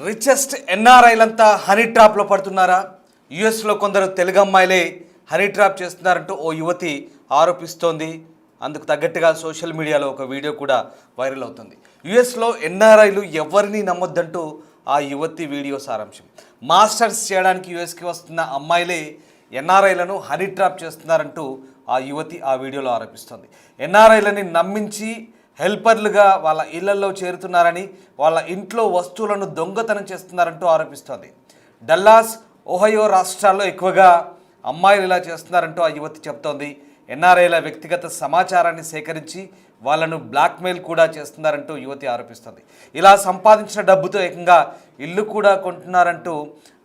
Richest ఎన్ఆర్ఐలంతా honey ట్రాప్లో పడుతున్నారా? యుఎస్లో కొందరు తెలుగు అమ్మాయిలే హనీ ట్రాప్ చేస్తున్నారంటూ ఓ యువతి ఆరోపిస్తోంది. అందుకు తగ్గట్టుగా సోషల్ మీడియాలో ఒక వీడియో కూడా వైరల్ అవుతుంది. యుఎస్లో ఎన్ఆర్ఐలు ఎవరిని నమ్మొద్దంటూ ఆ యువతి వీడియో సారాంశం. మాస్టర్స్ చేయడానికి యుఎస్కి వస్తున్న అమ్మాయిలే ఎన్ఆర్ఐలను హనీ ట్రాప్ చేస్తున్నారంటూ ఆ యువతి ఆ వీడియోలో ఆరోపిస్తోంది. ఎన్ఆర్ఐలని నమ్మించి హెల్పర్లుగా వాళ్ళ ఇళ్లలో చేరుతున్నారని, వాళ్ళ ఇంట్లో వస్తువులను దొంగతనం చేస్తున్నారంటూ ఆరోపిస్తోంది. డల్లాస్, ఓహయో రాష్ట్రాల్లో ఎక్కువగా అమ్మాయిలు ఇలా చేస్తున్నారంటూ ఆ యువతి చెప్తోంది. ఎన్ఆర్ఐల వ్యక్తిగత సమాచారాన్ని సేకరించి వాళ్ళను బ్లాక్మెయిల్ కూడా చేస్తున్నారంటూ యువతి ఆరోపిస్తుంది. ఇలా సంపాదించిన డబ్బుతో ఏకంగా ఇల్లు కూడా కొంటున్నారంటూ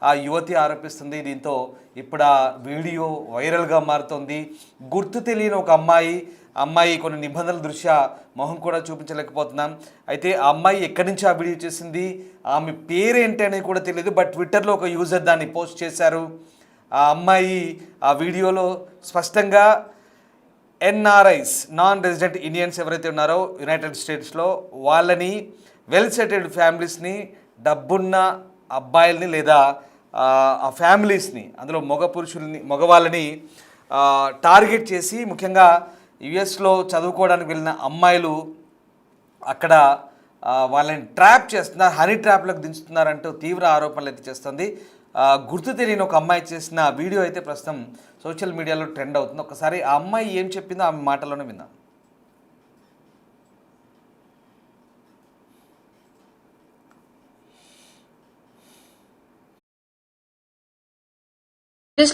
ఆ యువతి ఆరోపిస్తుంది. దీంతో ఇప్పుడు ఆ వీడియో వైరల్గా మారుతోంది. గుర్తు తెలియని ఒక అమ్మాయి కొన్ని నిబంధనల దృష్ట్యా మొహం కూడా చూపించలేకపోతున్నాం. అయితే ఆ అమ్మాయి ఎక్కడి నుంచి ఆ వీడియో చేసింది, ఆమె పేరేంటి అనేది కూడా తెలియదు. బట్ ట్విట్టర్లో ఒక యూజర్ దాన్ని పోస్ట్ చేశారు. ఆ అమ్మాయి ఆ వీడియోలో స్పష్టంగా ఎన్ఆర్ఐస్, నాన్ రెసిడెంట్ ఇండియన్స్ ఎవరైతే ఉన్నారో యునైటెడ్ స్టేట్స్లో, వాళ్ళని వెల్ సెటిల్డ్ ఫ్యామిలీస్ని, డబ్బున్న అబ్బాయిల్ని లేదా ఆ ఫ్యామిలీస్ని, అందులో మగవాళ్ళని టార్గెట్ చేసి, ముఖ్యంగా యుఎస్లో చదువుకోవడానికి వెళ్ళిన అమ్మాయిలు అక్కడ వాళ్ళని ట్రాప్ చేస్తున్నారు, హనీ ట్రాప్లకు దించుతున్నారంటూ తీవ్ర ఆరోపణలు అయితే చేస్తుంది. గుర్తు తెలియని ఒక అమ్మాయి చేసిన వీడియో అయితే ప్రస్తుతం సోషల్ మీడియాలో ట్రెండ్ అవుతుంది. ఒకసారి ఆ అమ్మాయి ఏం చెప్పిందో ఆమె మాటలోనే విందాం.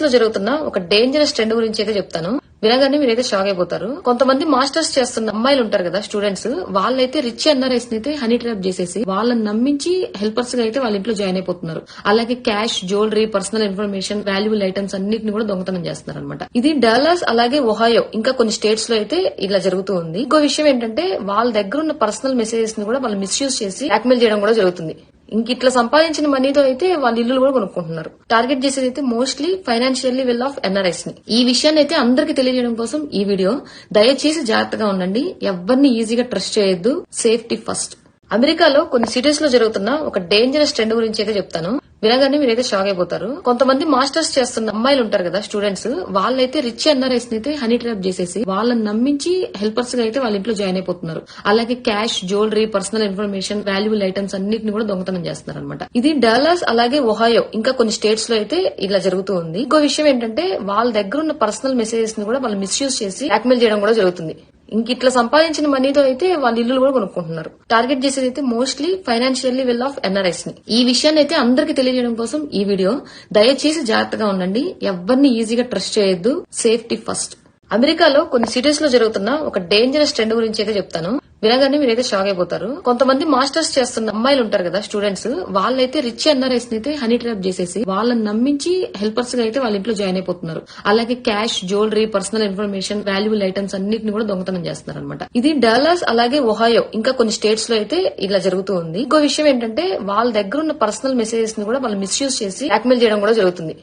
లో జరుగుతున్న ఒక డేంజరస్ ట్రెండ్ గురించి అయితే చెప్తాను. వినగానే మీరైతే షాక్ అయిపోతారు. కొంతమంది మాస్టర్స్ చేస్తున్న అమ్మాయిలు ఉంటారు కదా, స్టూడెంట్స్, వాళ్ళైతే రిచ్ ఎన్ఆర్ఐస్ అయితే హనీ ట్రాప్ చేసేసి వాళ్ళని నమ్మించి హెల్పర్స్ గా అయితే వాళ్ళ ఇంట్లో జాయిన్ అయిపోతున్నారు. అలాగే cash, jewellery, personal information, valuable items అన్నిటిని కూడా దొంగతనం చేస్తున్నారు అనమాట. ఇది డాలస్, అలాగే ఒహాయో, ఇంకా కొన్ని స్టేట్స్ లో అయితే ఇలా జరుగుతూ ఉంది. ఇంకో విషయం ఏంటంటే, వాళ్ళ దగ్గర ఉన్న పర్సనల్ మెసేజెస్ ని కూడా వాళ్ళు మిస్యూజ్ చేసి బ్లాక్మెయిల్ చేయడం కూడా జరుగుతుంది. ఇంక ఇట్లా సంపాదించిన మనీతో అయితే వాళ్ళ ఇల్లు కూడా కొనుక్కుంటున్నారు. టార్గెట్ చేసేది అయితే mostly financially well of NRIs ని. ఈ విషయాన్ని అయితే అందరికి తెలియజేయడం కోసం ఈ వీడియో. దయచేసి జాగ్రత్తగా ఉండండి. ఎవరిని ఈజీగా ట్రస్ట్ చేయొద్దు. Safety first. అమెరికాలో కొన్ని సిటీస్ లో జరుగుతున్న ఒక డేంజరస్ ట్రెండ్ గురించి అయితే చెప్తాను. వినగానే మీరైతే షాక్ అయిపోతారు. కొంతమంది మాస్టర్స్ చేస్తున్న అమ్మాయిలు ఉంటారు కదా, స్టూడెంట్స్, వాళ్ళైతే రిచ్ ఎన్ఆర్ఐస్ అయితే హనీ ట్రాప్ చేసేసి వాళ్ళని నమ్మించి హెల్పర్స్ గా అయితే వాళ్ళ ఇంట్లో జాయిన్ అయిపోతున్నారు. అలాగే cash, jewellery, personal information, valuable items అన్నిటిని కూడా దొంగతనం చేస్తున్నారు అనమాట. ఇది డాలస్, అలాగే ఒహాయో, ఇంకా కొన్ని స్టేట్స్ లో అయితే ఇలా జరుగుతూ ఉంది. ఇంకో విషయం ఏంటంటే, వాళ్ళ దగ్గర ఉన్న పర్సనల్ మెసేజెస్ ని కూడా వాళ్ళు మిస్యూజ్ చేసి బ్లాక్మెయిల్ చేయడం కూడా జరుగుతుంది. ఇంక ఇట్లా సంపాదించిన మనీతో అయితే వాళ్ళ ఇల్లు కూడా కొనుక్కుంటున్నారు. టార్గెట్ చేసేది అయితే mostly financially well of NRIs ని. ఈ విషయాన్ని అయితే అందరికి తెలియజేయడం కోసం ఈ వీడియో. దయచేసి జాగ్రత్తగా ఉండండి. ఎవరిని ఈజీగా ట్రస్ట్ చేయొద్దు. Safety first. అమెరికాలో కొన్ని సిటీస్ లో జరుగుతున్న ఒక డేంజరస్ ట్రెండ్ గురించి అయితే చెప్తాను. వినగానే మీరైతే షాక్ అయిపోతారు. కొంతమంది మాస్టర్స్ చేస్తున్న అమ్మాయిలు ఉంటారు కదా, స్టూడెంట్స్, వాళ్ళైతే రిచ్ ఎన్ఆర్ఐస్ అయితే హనీ ట్రాప్ చేసేసి వాళ్ళని నమ్మించి హెల్పర్స్ గా అయితే వాళ్ళ ఇంట్లో జాయిన్ అయిపోతున్నారు. అలాగే cash, jewellery, personal information, valuable items అన్నిటిని కూడా దొంగతనం చేస్తున్నారు అనమాట. ఇది డాలస్, అలాగే ఒహాయో, ఇంకా కొన్ని స్టేట్స్ లో అయితే ఇలా జరుగుతూ ఉంది. ఇంకో విషయం ఏంటంటే, వాళ్ళ దగ్గర ఉన్న పర్సనల్ మెసేజెస్ ని కూడా వాళ్ళు మిస్యూజ్ చేసి బ్లాక్మెయిల్ చేయడం కూడా జరుగుతుంది.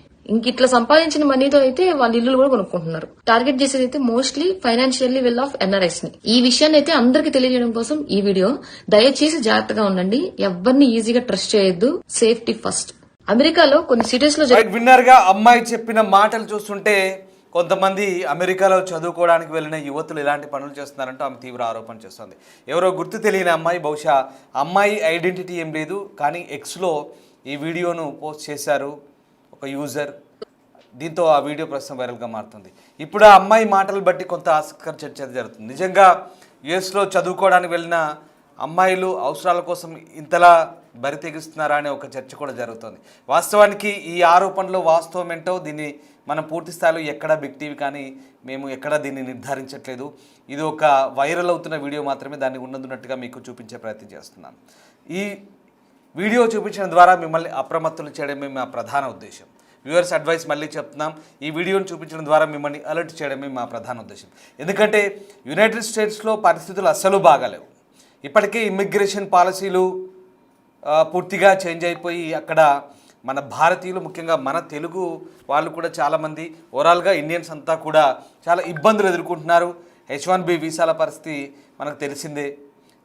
ఇంక ఇట్లా సంపాదించిన మనీతో అయితే వాళ్ళ ఇల్లు కూడా కొనుక్కుంటున్నారు. టార్గెట్ చేసేది అయితే mostly financially well of NRIs ని. ఈ విషయాన్ని అయితే అందరికి తెలియజేయడం కోసం ఈ వీడియో. దయచేసి జాగ్రత్తగా ఉండండి. ఎవరిని ఈజీగా ట్రస్ట్ చేయొద్దు. Safety first. అమెరికాలో కొన్ని సిటీస్ లో విన్నర్ గా అమ్మాయి చెప్పిన మాటలు చూస్తుంటే కొంతమంది అమెరికాలో చదువుకోవడానికి వెళ్ళిన యువతులు ఇలాంటి పనులు చేస్తున్నారంటూ ఆమె తీవ్ర ఆరోపణ చేస్తుంది. ఎవరో గుర్తు తెలియని అమ్మాయి, బహుశా అమ్మాయి ఐడెంటిటీ ఏం లేదు, కానీ ఎక్స్లో ఈ వీడియోను పోస్ట్ చేశారు ఒక యూజర్. దీంతో ఆ వీడియో ప్రస్తుతం వైరల్గా మారుతుంది. ఇప్పుడు ఆ అమ్మాయి మాటలు బట్టి కొంత ఆసక్తికర చర్చ జరుగుతుంది. నిజంగా యుఎస్లో చదువుకోవడానికి వెళ్ళిన అమ్మాయిలు అవసరాల కోసం ఇంతలా బరి తెగిస్తున్నారా అనే ఒక చర్చ కూడా జరుగుతుంది. వాస్తవానికి ఈ ఆరోపణలో వాస్తవం ఏంటో దీన్ని మనం పూర్తి స్థాయిలో ఎక్కడ బిగ్ టీవీ కానీ మేము ఎక్కడ దీన్ని నిర్ధారించట్లేదు. ఇది ఒక వైరల్ అవుతున్న వీడియో మాత్రమే. దాన్ని ఉన్నట్టుగా మీకు చూపించే ప్రయత్నం చేస్తున్నాం. ఈ వీడియో చూపించడం ద్వారా మిమ్మల్ని అప్రమత్తులు చేయడమే మా ప్రధాన ఉద్దేశం. వ్యూవర్స్ అడ్వైస్ మళ్ళీ చెప్తున్నాం, ఈ వీడియోను చూపించడం ద్వారా మిమ్మల్ని అలర్ట్ చేయడమే మా ప్రధాన ఉద్దేశం. ఎందుకంటే యునైటెడ్ స్టేట్స్లో పరిస్థితులు అస్సలు బాగాలేవు. ఇప్పటికే ఇమ్మిగ్రేషన్ పాలసీలు పూర్తిగా చేంజ్ అయిపోయి అక్కడ మన భారతీయులు, ముఖ్యంగా మన తెలుగు వాళ్ళు కూడా చాలామంది, ఓవరాల్గా ఇండియన్స్ అంతా కూడా చాలా ఇబ్బందులు ఎదుర్కొంటున్నారు. H1B వీసాల పరిస్థితి మనకు తెలిసిందే.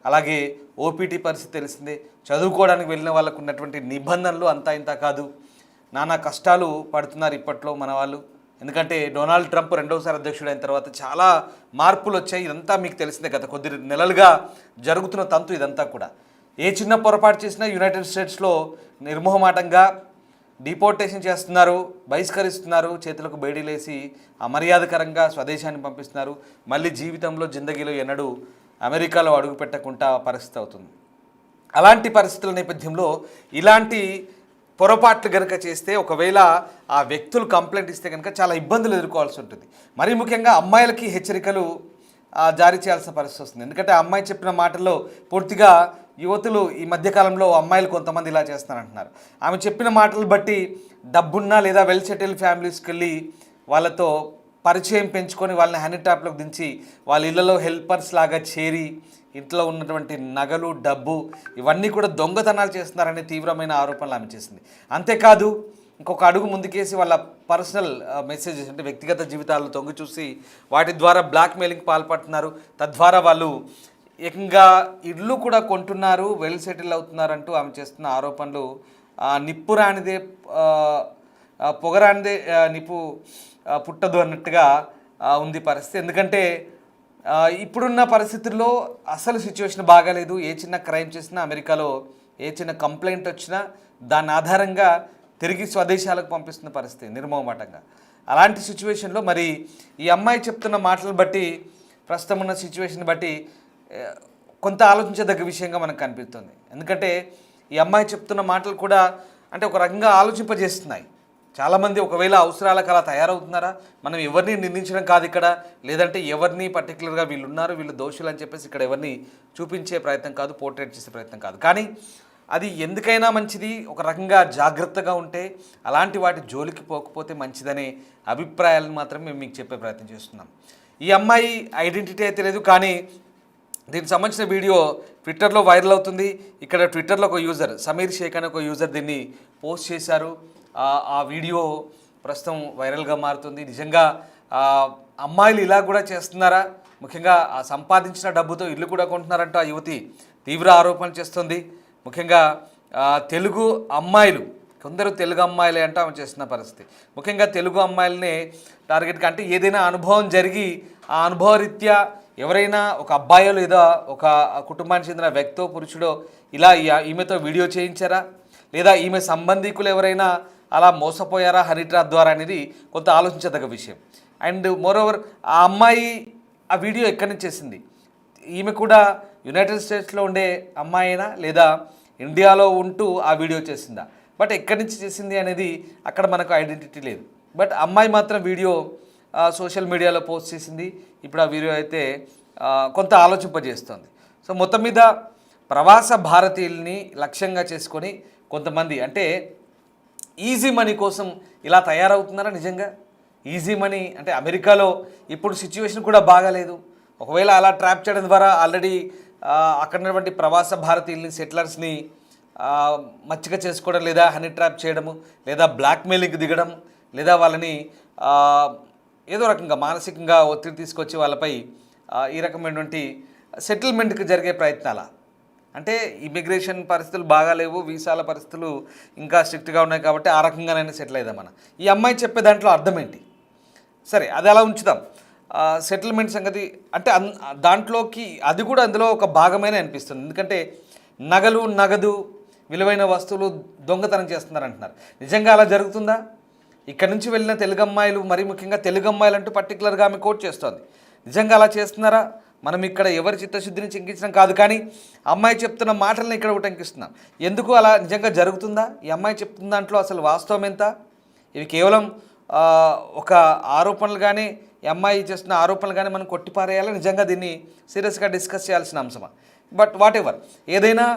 అలాగే ఓపీటీ పరిస్థితి తెలిసిందే. చదువుకోవడానికి వెళ్ళిన వాళ్ళకు ఉన్నటువంటి నిబంధనలు అంతా ఇంత కాదు. నానా కష్టాలు పడుతున్నారు ఇప్పట్లో మన వాళ్ళు. ఎందుకంటే డొనాల్డ్ ట్రంప్ రెండవసారి అధ్యక్షుడైన తర్వాత చాలా మార్పులు వచ్చాయి. ఇదంతా మీకు తెలిసిందే, గత కొద్ది నెలలుగా జరుగుతున్న తంతు ఇదంతా కూడా. ఏ చిన్న పొరపాటు చేసినా యునైటెడ్ స్టేట్స్లో నిర్మోహమాటంగా డిపోర్టేషన్ చేస్తున్నారు, బహిష్కరిస్తున్నారు, చేతులకు బేడీలేసి అమర్యాదకరంగా స్వదేశాన్ని పంపిస్తున్నారు. మళ్ళీ జీవితంలో జిందగీలో ఎన్నడూ అమెరికాలో అడుగు పెట్టకుండా పరిస్థితి అవుతుంది. అలాంటి పరిస్థితుల నేపథ్యంలో ఇలాంటి పొరపాట్లు కనుక చేస్తే, ఒకవేళ ఆ వ్యక్తులు కంప్లైంట్ ఇస్తే కనుక చాలా ఇబ్బందులు ఎదుర్కోవాల్సి ఉంటుంది. మరీ ముఖ్యంగా అమ్మాయిలకి హెచ్చరికలు జారీ చేయాల్సిన పరిస్థితి వస్తుంది. ఎందుకంటే ఆ అమ్మాయి చెప్పిన మాటల్లో పూర్తిగా యువతులు ఈ మధ్యకాలంలో అమ్మాయిలు కొంతమంది ఇలా చేస్తారంటున్నారు. ఆమె చెప్పిన మాటలు బట్టి డబ్బున్నా లేదా వెల్ సెటిల్ ఫ్యామిలీస్కి వెళ్ళి వాళ్ళతో పరిచయం పెంచుకొని వాళ్ళని హనీ ట్రాప్లోకి దించి వాళ్ళ ఇళ్లలో హెల్పర్స్ లాగా చేరి ఇంట్లో ఉన్నటువంటి నగలు, డబ్బు ఇవన్నీ కూడా దొంగతనాలు చేస్తున్నారనే తీవ్రమైన ఆరోపణలు ఆమె చేసింది. అంతేకాదు ఇంకొక అడుగు ముందుకేసి వాళ్ళ పర్సనల్ మెసేజెస్ అంటే వ్యక్తిగత జీవితాలను తొంగి చూసి వాటి ద్వారా బ్లాక్మెయిలింగ్ పాల్పడుతున్నారు. తద్వారా వాళ్ళు ఏకంగా ఇళ్ళు కూడా కొంటున్నారు, వెల్ సెటిల్ అవుతున్నారంటూ ఆమె చేస్తున్న ఆరోపణలు నిప్పురానిదే పొగరానిదే నిప్పు పుట్టదు అన్నట్టుగా ఉంది పరిస్థితి. ఎందుకంటే ఇప్పుడున్న పరిస్థితుల్లో అసలు సిచ్యువేషన్ బాగాలేదు. ఏ చిన్న క్రైమ్ చేసినా అమెరికాలో ఏ చిన్న కంప్లైంట్ వచ్చినా దాని ఆధారంగా తిరిగి స్వదేశాలకు పంపిస్తున్న పరిస్థితి నిర్మోహమాటంగా. అలాంటి సిచ్యువేషన్లో మరి ఈ అమ్మాయి చెప్తున్న మాటలు బట్టి, ప్రస్తుతం ఉన్న సిచ్యువేషన్ బట్టి కొంత ఆలోచించదగ్గ విషయంగా మనకు కనిపిస్తుంది. ఎందుకంటే ఈ అమ్మాయి చెప్తున్న మాటలు కూడా అంటే ఒక రకంగా ఆలోచింపజేస్తున్నాయి. చాలామంది ఒకవేళ అవసరాలకు అలా తయారవుతున్నారా, మనం ఎవరిని నిందించడం కాదు ఇక్కడ, లేదంటే ఎవరిని పర్టికులర్గా వీళ్ళు ఉన్నారు వీళ్ళు దోషులు అని చెప్పేసి ఇక్కడ ఎవరిని చూపించే ప్రయత్నం కాదు, పోర్ట్రేట్ చేసే ప్రయత్నం కాదు. కానీ అది ఎందుకైనా మంచిది, ఒక రకంగా జాగ్రత్తగా ఉంటే, అలాంటి వాటి జోలికి పోకపోతే మంచిదనే అభిప్రాయాలను మాత్రం మేము మీకు చెప్పే ప్రయత్నం చేస్తున్నాం. ఈ అమ్మాయి ఐడెంటిటీ అయితే లేదు, కానీ దీనికి సంబంధించిన వీడియో ట్విట్టర్లో వైరల్ అవుతుంది. ఇక్కడ ట్విట్టర్లో ఒక యూజర్ సమీర్ షేక్ అనే ఒక యూజర్ దీన్ని పోస్ట్ చేశారు. ఆ వీడియో ప్రస్తుతం వైరల్గా మారుతుంది. నిజంగా అమ్మాయిలు ఇలా కూడా చేస్తున్నారా, ముఖ్యంగా ఆ సంపాదించిన డబ్బుతో ఇల్లు కూడా కొంటున్నారంటూ ఆ యువతి తీవ్ర ఆరోపణలు చేస్తుంది. ముఖ్యంగా తెలుగు అమ్మాయిలు, కొందరు తెలుగు అమ్మాయిలే అంటూ ఆమె చేస్తున్న పరిస్థితి. ముఖ్యంగా తెలుగు అమ్మాయిలనే టార్గెట్గా, అంటే ఏదైనా అనుభవం జరిగి ఆ అనుభవరీత్యా ఎవరైనా ఒక అబ్బాయో లేదా ఒక కుటుంబానికి చెందిన వ్యక్తో పురుషుడో ఇలా ఈమెతో వీడియో చేయించారా, లేదా ఈమె సంబంధికులు ఎవరైనా అలా మోసపోయారా హనీ ట్రాప్ ద్వారా అనేది కొంత ఆలోచించదగ్గ విషయం. అండ్ మోరోవర్ ఆ అమ్మాయి ఆ వీడియో ఎక్కడి నుంచి చేసింది, ఈమె కూడా యునైటెడ్ స్టేట్స్లో ఉండే అమ్మాయినా లేదా ఇండియాలో ఉంటూ ఆ వీడియో చేసిందా, బట్ ఎక్కడి నుంచి చేసింది అనేది అక్కడ మనకు ఐడెంటిటీ లేదు. బట్ అమ్మాయి మాత్రం వీడియో సోషల్ మీడియాలో పోస్ట్ చేసింది. ఇప్పుడు ఆ వీడియో అయితే కొంత ఆలోచింపజేస్తుంది. సో మొత్తం మీద ప్రవాస భారతీయుల్ని లక్ష్యంగా చేసుకొని కొంతమంది అంటే ఈజీ మనీ కోసం ఇలా తయారవుతున్నారా? నిజంగా ఈజీ మనీ అంటే అమెరికాలో ఇప్పుడు సిచ్యువేషన్ కూడా బాగాలేదు. ఒకవేళ అలా ట్రాప్ చేయడం ద్వారా ఆల్రెడీ అక్కడ ఉన్నటువంటి ప్రవాస భారతీయుల్ని, సెటిలర్స్ని మచ్చిక చేసుకోవడం, లేదా హనీ ట్రాప్ చేయడము, లేదా బ్లాక్మెయిలింగ్ దిగడం, లేదా వాళ్ళని ఏదో రకంగా మానసికంగా ఒత్తిడి తీసుకొచ్చి వాళ్ళపై ఈ రకమైనటువంటి సెటిల్మెంట్కి జరిగే ప్రయత్నాల, అంటే ఇమిగ్రేషన్ పరిస్థితులు బాగాలేవు, వీసాల పరిస్థితులు ఇంకా స్ట్రిక్ట్గా ఉన్నాయి కాబట్టి ఆ రకంగానైనా సెటిల్ అయిదాం మనం. ఈ అమ్మాయి చెప్పే దాంట్లో అర్థం ఏంటి? సరే అది అలా ఉంచుదాం. సెటిల్మెంట్ సంగతి అంటే దాంట్లోకి అది కూడా అందులో ఒక భాగమైన అనిపిస్తుంది. ఎందుకంటే నగదు విలువైన వస్తువులు దొంగతనం చేస్తున్నారంటున్నారు. నిజంగా అలా జరుగుతుందా? ఇక్కడ నుంచి వెళ్ళిన తెలుగు అమ్మాయిలు, మరీ ముఖ్యంగా తెలుగు అమ్మాయిలు అంటూ పర్టికులర్గా ఆమె కోట్ చేస్తోంది. నిజంగా అలా చేస్తున్నారా? మనం ఇక్కడ ఎవరి చిత్తశుద్ధిని చింకించడం కాదు, కానీ అమ్మాయి చెప్తున్న మాటలను ఇక్కడ ఉటంకిస్తున్నాం. ఎందుకు అలా నిజంగా జరుగుతుందా? ఈ అమ్మాయి చెప్తున్న దాంట్లో అసలు వాస్తవం ఎంత? ఇవి కేవలం ఒక ఆరోపణలు కానీ, ఈ అమ్మాయి చేస్తున్న ఆరోపణలు కానీ మనం కొట్టిపారేయాలా? నిజంగా దీన్ని సీరియస్గా డిస్కస్ చేయాల్సిన అంశమా? బట్ వాట్ ఎవర్, ఏదైనా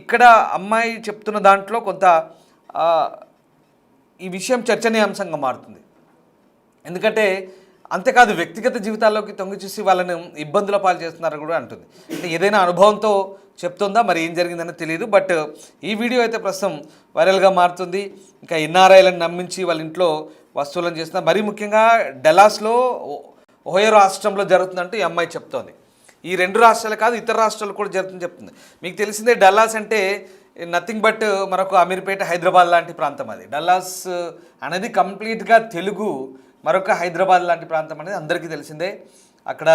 ఇక్కడ అమ్మాయి చెప్తున్న దాంట్లో కొంత ఈ విషయం చర్చనీయాంశంగా మారుతుంది. ఎందుకంటే అంతేకాదు వ్యక్తిగత జీవితాల్లోకి తొంగి చూసి వాళ్ళని ఇబ్బందుల పాలు చేస్తున్నారని కూడా అంటుంది. అంటే ఏదైనా అనుభవంతో చెప్తుందా, మరి ఏం జరిగిందని తెలియదు. బట్ ఈ వీడియో అయితే ప్రస్తుతం వైరల్గా మారుతుంది. ఇంకా ఎన్ఆర్ఐలను నమ్మించి వాళ్ళ ఇంట్లో వస్తువులను చేస్తున్నారు. మరీ ముఖ్యంగా డల్లాస్లో ఓహయో రాష్ట్రంలో జరుగుతుందంటూ ఈ అమ్మాయి చెప్తోంది. ఈ 2 రాష్ట్రాలు కాదు ఇతర రాష్ట్రాలు కూడా జరుగుతుందని చెప్తుంది. మీకు తెలిసిందే డల్లాస్ అంటే నథింగ్ బట్ మరొక అమీర్పేట హైదరాబాద్ లాంటి ప్రాంతం. అది డల్లాస్ అనేది కంప్లీట్గా తెలుగు, మరొక హైదరాబాద్ లాంటి ప్రాంతం అనేది అందరికీ తెలిసిందే. అక్కడ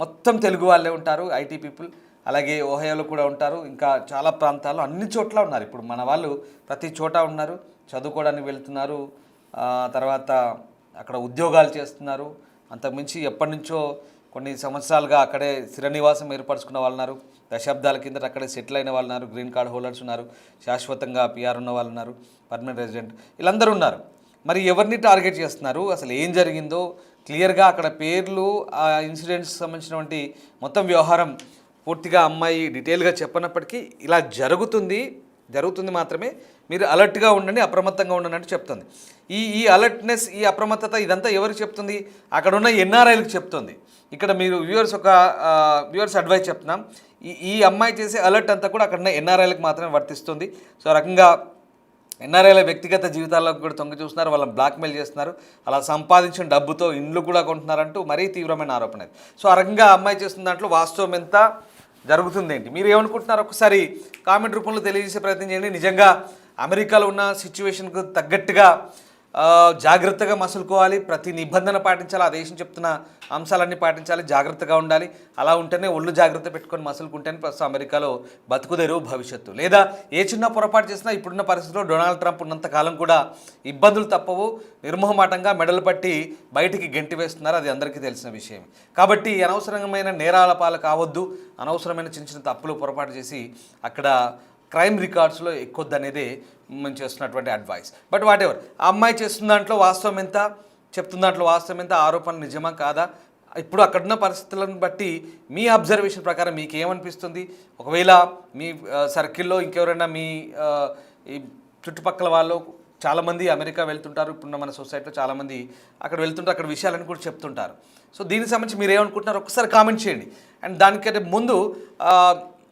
మొత్తం తెలుగు వాళ్ళే ఉంటారు, ఐటీ పీపుల్. అలాగే ఓహయోలో కూడా ఉంటారు, ఇంకా చాలా ప్రాంతాల్లో అన్ని చోట్ల ఉన్నారు. ఇప్పుడు మన వాళ్ళు ప్రతి చోట ఉన్నారు, చదువుకోవడానికి వెళ్తున్నారు, తర్వాత అక్కడ ఉద్యోగాలు చేస్తున్నారు. అంతకుమించి ఎప్పటి నుంచో కొన్ని సంవత్సరాలుగా అక్కడే స్థిర నివాసం ఏర్పరచుకున్న వాళ్ళు ఉన్నారు, దశాబ్దాల కిందట అక్కడే సెటిల్ అయిన వాళ్ళు ఉన్నారు, గ్రీన్ కార్డ్ హోల్డర్స్ ఉన్నారు, శాశ్వతంగా పిఆర్ ఉన్న వాళ్ళు ఉన్నారు, పర్మనెంట్ రెసిడెంట్, వీళ్ళందరూ ఉన్నారు. మరి ఎవరిని టార్గెట్ చేస్తున్నారు, అసలు ఏం జరిగిందో క్లియర్గా అక్కడ పేర్లు, ఆ ఇన్సిడెంట్స్ సంబంధించినటువంటి మొత్తం వ్యవహారం పూర్తిగా అమ్మాయి డీటెయిల్గా చెప్పనప్పటికీ ఇలా జరుగుతుంది మాత్రమే. మీరు అలర్ట్గా ఉండండి, అప్రమత్తంగా ఉండండి అంటే చెప్తుంది. ఈ అలర్ట్నెస్, ఈ అప్రమత్తత ఇదంతా ఎవరికి చెప్తుంది? అక్కడ ఉన్న ఎన్ఆర్ఐలకు చెప్తుంది. ఇక్కడ మీరు వ్యూవర్స్ అడ్వైస్ చెప్తున్నాం. ఈ అమ్మాయి చేసే అలర్ట్ అంతా కూడా అక్కడ ఉన్న ఎన్ఆర్ఐలకు మాత్రమే వర్తిస్తుంది. సో ఆ రకంగా ఎన్ఆర్ఐల వ్యక్తిగత జీవితాల్లోకి కూడా తొంగి చూస్తున్నారు, వాళ్ళని బ్లాక్మెయిల్ చేస్తున్నారు, అలా సంపాదించిన డబ్బుతో ఇండ్లు కూడా కొంటున్నారంటూ మరీ తీవ్రమైన ఆరోపణ. సో ఆ రకంగా అమ్మాయి చేస్తున్న దాంట్లో వాస్తవం ఎంత, జరుగుతుంది ఏంటి, మీరు ఏమనుకుంటున్నారు ఒకసారి కామెంట్ రూపంలో తెలియజేసే ప్రయత్నం చేయండి. నిజంగా అమెరికాలో ఉన్న సిచ్యువేషన్కు తగ్గట్టుగా జాగ్రత్తగా మసులుకోవాలి, ప్రతి నిబంధన పాటించాలి, ఆ దేశం చెప్తున్న అంశాలన్నీ పాటించాలి, జాగ్రత్తగా ఉండాలి. అలా ఉంటేనే ఒళ్ళు జాగ్రత్త పెట్టుకొని మసులుకుంటేనే ప్రస్తుతం అమెరికాలో బతుకుదెరువు భవిష్యత్తు. లేదా ఏ చిన్న పొరపాటు చేసినా ఇప్పుడున్న పరిస్థితుల్లో డొనాల్డ్ ట్రంప్ ఉన్నంత కాలం కూడా ఇబ్బందులు తప్పవు. నిర్మోహమాటంగా మెడలు పట్టి బయటికి గెంటి వేస్తున్నారు, అది అందరికీ తెలిసిన విషయం. కాబట్టి అనవసరమైన నేరాల పాలు కావద్దు, అనవసరమైన చిన్న చిన్న తప్పులు పొరపాటు చేసి అక్కడ క్రైమ్ రికార్డ్స్లో ఎక్కొద్దనేదే మేము చేస్తున్నటువంటి అడ్వైస్. బట్ వాట్ ఎవర్, ఆ అమ్మాయి చేస్తున్న దాంట్లో వాస్తవం ఎంత, చెప్తున్న దాంట్లో వాస్తవం ఎంత, ఆరోపణలు నిజమా కాదా, ఇప్పుడు అక్కడున్న పరిస్థితులను బట్టి మీ అబ్జర్వేషన్ ప్రకారం మీకు ఏమనిపిస్తుంది? ఒకవేళ మీ సర్కిల్లో ఇంకెవరైనా మీ ఈ చుట్టుపక్కల వాళ్ళు చాలామంది అమెరికా వెళ్తుంటారు, ఇప్పుడున్న మన సొసైటీలో చాలామంది అక్కడ వెళ్తుంటారు, అక్కడ విషయాలను కూడా చెప్తుంటారు. సో దీనికి సంబంధించి మీరు ఏమనుకుంటున్నారు ఒకసారి కామెంట్ చేయండి. అండ్ దానికంటే ముందు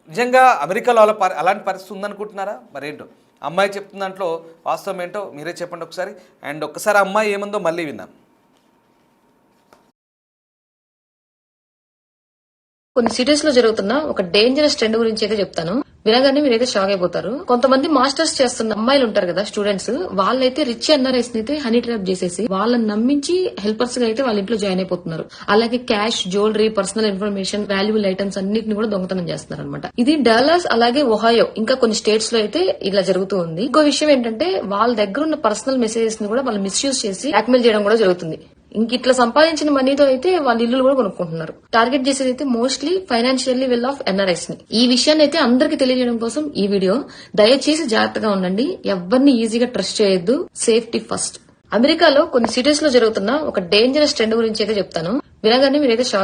నిజంగా అమెరికాలో అలాంటి పరిస్థితి ఉందనుకుంటున్నారా? మరేంటో అమ్మాయి చెప్తున్న దాంట్లో వాస్తవం ఏంటో మీరే చెప్పండి ఒకసారి. అండ్ ఒక్కసారి అమ్మాయి ఏముందో మళ్ళీ విన్నాం. కొన్ని సిటీస్ లో జరుగుతున్న ఒక డేంజరస్ ట్రెండ్ గురించి అయితే చెప్తాను. వినగానే మీరైతే షాక్ అయిపోతారు. కొంతమంది మాస్టర్స్ చేస్తున్న అమ్మాయిలు ఉంటారు కదా, స్టూడెంట్స్, వాళ్ళైతే రిచ్ ఎన్ఆర్ఐస్ అయితే హనీ ట్రాప్ చేసేసి వాళ్ళని నమ్మించి హెల్పర్స్ గా అయితే వాళ్ళ ఇంట్లో జాయిన్ అయిపోతున్నారు. అలాగే cash, jewellery, personal information, valuable items అన్నిటిని కూడా దొంగతనం చేస్తున్నారు అనమాట. ఇది డాలస్, అలాగే ఒహాయో, ఇంకా కొన్ని స్టేట్స్ లో అయితే ఇలా జరుగుతూ ఉంది. ఇంకో విషయం ఏంటంటే వాళ్ళ దగ్గర ఉన్న పర్సనల్ మెసేజెస్ ని కూడా వాళ్ళు మిస్యూజ్ చేసి బ్లాక్మెయిల్ చేయడం కూడా జరుగుతుంది. ఇంక ఇట్లా సంపాదించిన మనీతో అయితే వాళ్ళ ఇల్లు కూడా కొనుక్కుంటున్నారు. టార్గెట్ చేసేది అయితే mostly financially well of NRIs ని. ఈ విషయాన్ని అయితే అందరికి తెలియజేయడం కోసం ఈ వీడియో. దయచేసి జాగ్రత్తగా ఉండండి, ఎవరిని ఈజీగా ట్రస్ట్ చేయొద్దు, సేఫ్టీ ఫస్ట్. అమెరికాలో కొన్ని సిటీస్ లో జరుగుతున్న ఒక డేంజరస్ ట్రెండ్ గురించి అయితే చెప్తాను. వినగానే మీరైతే షాక్